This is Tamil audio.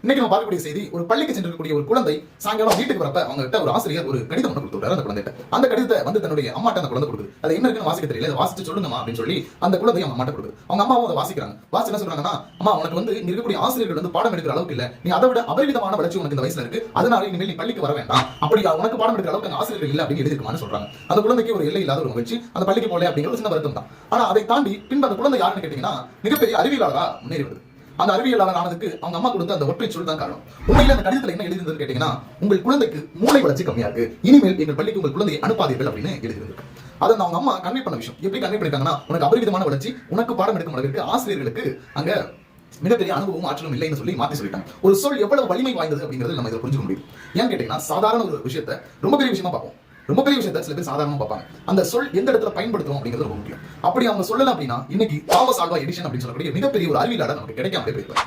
இன்னைக்கு நம்ம பார்க்கக்கூடிய செய்தி, ஒரு பள்ளிக்கு சென்றிருக்கக்கூடிய ஒரு குழந்தை சாயங்காலம் வீட்டுக்கு வரப்ப அவங்க கிட்ட ஒரு ஆசிரியர் ஒரு கடிதம் ஒன்று கொடுத்துட்டாரு அந்த குழந்தைகிட்ட. அந்த கடிதத்தை வந்து தன்னுடைய அம்மாட்ட அந்த குழந்தை கொடுக்குது. அது என்ன இருக்குன்னு வாசிக்க தெரியல, அதை வாசிச்சு சொல்லுங்கம்மா அப்படின்னு சொல்லி அந்த குழந்தை அவங்க அம்மாட்ட கொடுக்குது. அவங்க அம்மாவும் அதை வாசிக்கிறாங்க. வாசிச்சு என்ன சொல்றாங்கன்னா, அம்மா உனக்கு வந்து இங்க இருக்கக்கூடிய ஆசிரியர்கள் வந்து பாடம் எடுக்கிற அளவுக்கு இல்ல, நீ அதை விட அபரிவிதமான வளர்ச்சி உனக்கு இந்த வயசுல இருக்கு, அதனால இனிமேல் நீ பள்ளிக்கு வர வேண்டாம், அப்படி உனக்கு பாடம் எடுக்கிற அளவுக்கு ஆசிரியர்கள் இல்ல அப்படின்னு எழுதிருக்குமான்னு சொல்றாங்க. அந்த குழந்தைக்கு ஒரு எல்லை இல்லாத ஒரு மகிழ்ச்சி, அந்த பள்ளிக்கு போல அப்படிங்கிற ஒரு சின்ன வருத்தம் தான். ஆனா அதை தாண்டி பின்பு அந்த குழந்தை யாருன்னு கேட்டீங்கன்னா மிகப்பெரிய அறிவியலாளரா முன்னேறி வருது. அந்த அறிவியலாளர் ஆனதுக்கு அவங்க அம்மா கொடுத்த அந்த ஒற்றை சொல் தான் காரணம். உண்மையில அந்த கடிதத்துல என்ன எழுதிருந்தது கேட்டீங்கன்னா, உங்கள் குழந்தைக்கு மூளை வளர்ச்சி கம்மியா இருக்கு, இனிமேல் எங்கள் பள்ளிக்கு உங்கள் குழந்தையை அனுப்பாதீர்கள் அப்படின்னு எழுதிருக்கு. அதை அவங்க அம்மா கன்வே பண்ண விஷயம் எப்படி கன்வே பண்ணிருக்காங்கன்னா, உனக்கு அபரிவிதமான வளர்ச்சி, உனக்கு பாடம் எடுக்கும் அளவிற்கு ஆசிரியர்களுக்கு அங்க மிகப்பெரிய அனுபவம் ஆற்றலும் இல்லைன்னு சொல்லி மாத்தி சொல்லிட்டாங்க. ஒரு சொல் எவ்வளவு வலிமை வாய்ந்தது அப்படிங்கிறது நம்ம இதை புரிஞ்சுக்க முடியும். ஏன்னு கேட்டீங்கன்னா, சாதாரண ஒரு விஷயத்தை ரொம்ப பெரிய விஷயமா பார்ப்போம். ரொம்ப பெரிய விஷயத்தை சில பேர் சாதாரணமா பார்ப்பாங்க. அந்த சொல் எந்த இடத்துல பயன்படுத்தும் அப்படிங்கிறது ரொம்ப முக்கியம். அப்படி அவங்க சொல்லல அப்படின்னா இன்னைக்கு தாமஸ் ஆல்வா எடிசன் அப்படின்னு சொல்லக்கூடிய மிகப்பெரிய ஒரு அறிவியலாளர் நமக்கு கிடைக்காமலே போயிருப்பாங்க.